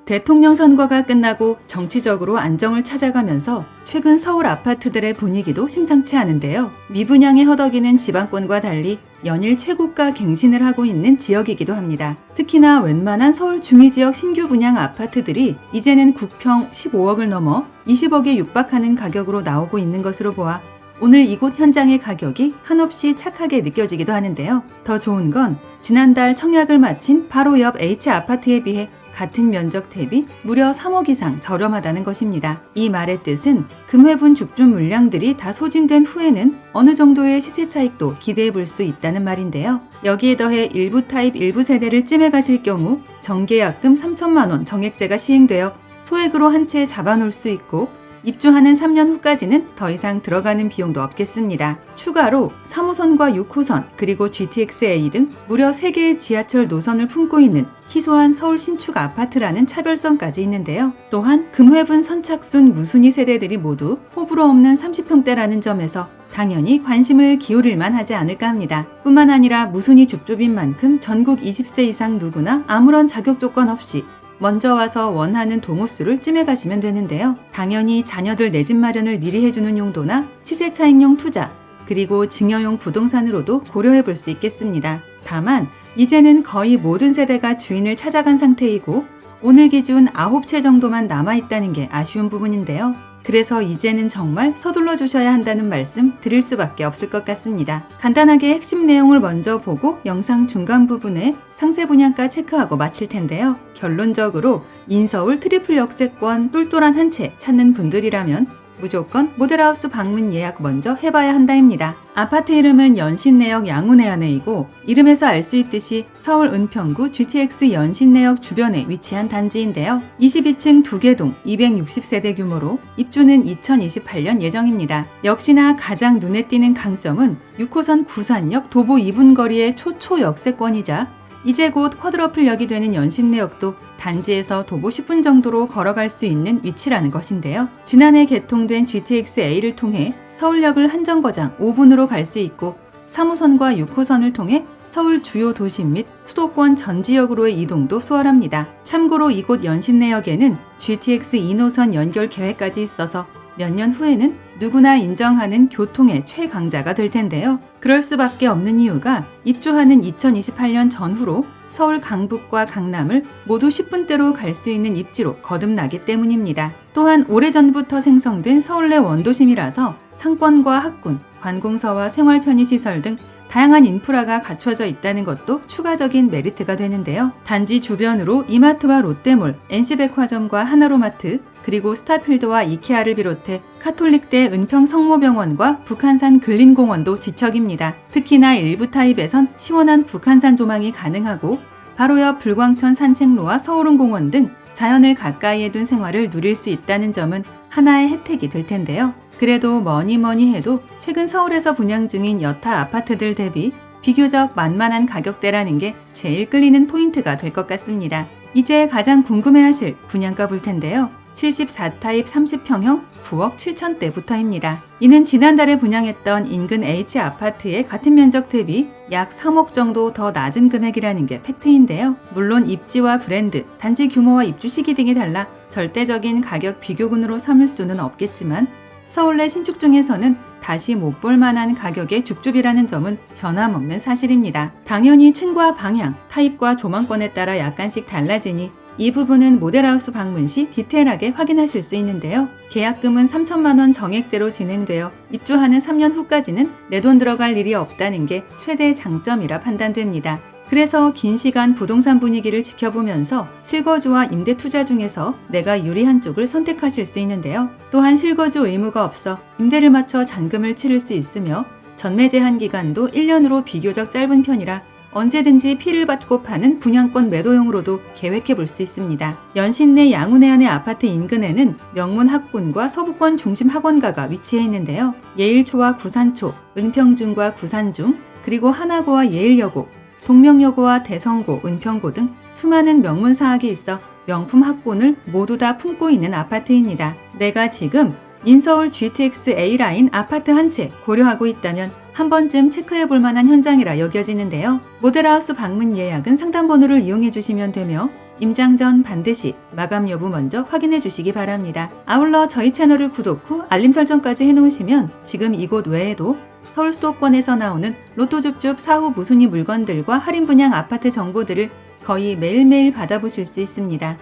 대통령 선거가 끝나고 정치적으로 안정을 찾아가면서 최근 서울 아파트들의 분위기도 심상치 않은데요. 미분양에 허덕이는 지방권과 달리 연일 최고가 갱신을 하고 있는 지역이기도 합니다. 특히나 웬만한 서울 중위지역 신규 분양 아파트들이 이제는 국평 15억을 넘어 20억에 육박하는 가격으로 나오고 있는 것으로 보아 오늘 이곳 현장의 가격이 한없이 착하게 느껴지기도 하는데요. 더 좋은 건 지난달 청약을 마친 바로 옆 H아파트에 비해 같은 면적 대비 무려 3억 이상 저렴하다는 것입니다. 이 말의 뜻은 금회분 죽준 물량들이 다 소진된 후에는 어느 정도의 시세 차익도 기대해 볼 수 있다는 말인데요. 여기에 더해 일부 타입 일부 세대를 찜해 가실 경우 정계약금 3천만 원 정액제가 시행되어 소액으로 한 채 잡아놓을 수 있고 입주하는 3년 후까지는 더 이상 들어가는 비용도 없겠습니다. 추가로 3호선과 6호선 그리고 GTX-A 등 무려 3개의 지하철 노선을 품고 있는 희소한 서울 신축 아파트라는 차별성까지 있는데요. 또한 금회분 선착순 무순위 세대들이 모두 호불호 없는 30평대라는 점에서 당연히 관심을 기울일만 하지 않을까 합니다. 뿐만 아니라 무순위 줍줍인 만큼 전국 20세 이상 누구나 아무런 자격 조건 없이 먼저 와서 원하는 동호수를 찜해 가시면 되는데요. 당연히 자녀들 내 집 마련을 미리 해주는 용도나 시세 차익용 투자, 그리고 증여용 부동산으로도 고려해 볼 수 있겠습니다. 다만 이제는 거의 모든 세대가 주인을 찾아간 상태이고 오늘 기준 9채 정도만 남아있다는 게 아쉬운 부분인데요. 그래서 이제는 정말 서둘러 주셔야 한다는 말씀 드릴 수밖에 없을 것 같습니다. 간단하게 핵심 내용을 먼저 보고 영상 중간 부분에 상세 분양가 체크하고 마칠 텐데요. 결론적으로 인서울 트리플 역세권 똘똘한 한 채 찾는 분들이라면 무조건 모델하우스 방문 예약 먼저 해봐야 한다입니다. 아파트 이름은 연신내역 양운해안에이고 이름에서 알 수 있듯이 서울 은평구 GTX 연신내역 주변에 위치한 단지인데요. 22층 2개 동 260세대 규모로 입주는 2028년 예정입니다. 역시나 가장 눈에 띄는 강점은 6호선 구산역 도보 2분 거리의 초초 역세권이자 이제 곧 쿼드러플역이 되는 연신내역도 단지에서 도보 10분 정도로 걸어갈 수 있는 위치라는 것인데요. 지난해 개통된 GTX-A를 통해 서울역을 한정거장 5분으로 갈 수 있고 3호선과 6호선을 통해 서울 주요 도심 및 수도권 전 지역으로의 이동도 수월합니다. 참고로 이곳 연신내역에는 GTX 2노선 연결 계획까지 있어서 몇 년 후에는 누구나 인정하는 교통의 최강자가 될 텐데요. 그럴 수밖에 없는 이유가 입주하는 2028년 전후로 서울 강북과 강남을 모두 10분대로 갈 수 있는 입지로 거듭나기 때문입니다. 또한 오래전부터 생성된 서울 내 원도심이라서 상권과 학군, 관공서와 생활 편의시설 등 다양한 인프라가 갖춰져 있다는 것도 추가적인 메리트가 되는데요. 단지 주변으로 이마트와 롯데몰, NC백화점과 하나로마트, 그리고 스타필드와 이케아를 비롯해 카톨릭대 은평성모병원과 북한산 근린공원도 지척입니다. 특히나 일부 타입에선 시원한 북한산 조망이 가능하고 바로 옆 불광천 산책로와 서울은공원 등 자연을 가까이에 둔 생활을 누릴 수 있다는 점은 하나의 혜택이 될 텐데요. 그래도 뭐니 해도 최근 서울에서 분양 중인 여타 아파트들 대비 비교적 만만한 가격대라는 게 제일 끌리는 포인트가 될 것 같습니다. 이제 가장 궁금해하실 분양가 볼 텐데요. 74타입 30평형 9억 7천대부터입니다. 이는 지난달에 분양했던 인근 H아파트의 같은 면적 대비 약 3억 정도 더 낮은 금액이라는 게 팩트인데요. 물론 입지와 브랜드, 단지 규모와 입주 시기 등이 달라 절대적인 가격 비교군으로 삼을 수는 없겠지만 서울 내 신축 중에서는 다시 못 볼 만한 가격의 줍줍이라는 점은 변함없는 사실입니다. 당연히 층과 방향, 타입과 조망권에 따라 약간씩 달라지니 이 부분은 모델하우스 방문 시 디테일하게 확인하실 수 있는데요. 계약금은 3천만 원 정액제로 진행되어 입주하는 3년 후까지는 내 돈 들어갈 일이 없다는 게 최대 장점이라 판단됩니다. 그래서 긴 시간 부동산 분위기를 지켜보면서 실거주와 임대 투자 중에서 내가 유리한 쪽을 선택하실 수 있는데요. 또한 실거주 의무가 없어 임대를 맞춰 잔금을 치를 수 있으며 전매 제한 기간도 1년으로 비교적 짧은 편이라 언제든지 피를 받고 파는 분양권 매도용으로도 계획해 볼 수 있습니다. 연신내 양운해안의 아파트 인근에는 명문 학군과 서부권 중심 학원가가 위치해 있는데요. 예일초와 구산초, 은평중과 구산중, 그리고 하나고와 예일여고, 동명여고와 대성고, 은평고 등 수많은 명문 사학이 있어 명품 학군을 모두 다 품고 있는 아파트입니다. 내가 지금 인서울 GTX A라인 아파트 한 채 고려하고 있다면 한 번쯤 체크해 볼 만한 현장이라 여겨지는데요. 모델하우스 방문 예약은 상담번호를 이용해 주시면 되며 임장 전 반드시 마감 여부 먼저 확인해 주시기 바랍니다. 아울러 저희 채널을 구독 후 알림 설정까지 해놓으시면 지금 이곳 외에도 서울 수도권에서 나오는 로또 줍줍 사후 무순위 물건들과 할인 분양 아파트 정보들을 거의 매일매일 받아보실 수 있습니다.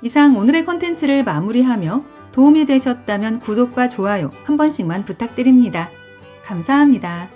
이상 오늘의 컨텐츠를 마무리하며 도움이 되셨다면 구독과 좋아요 한 번씩만 부탁드립니다. 감사합니다.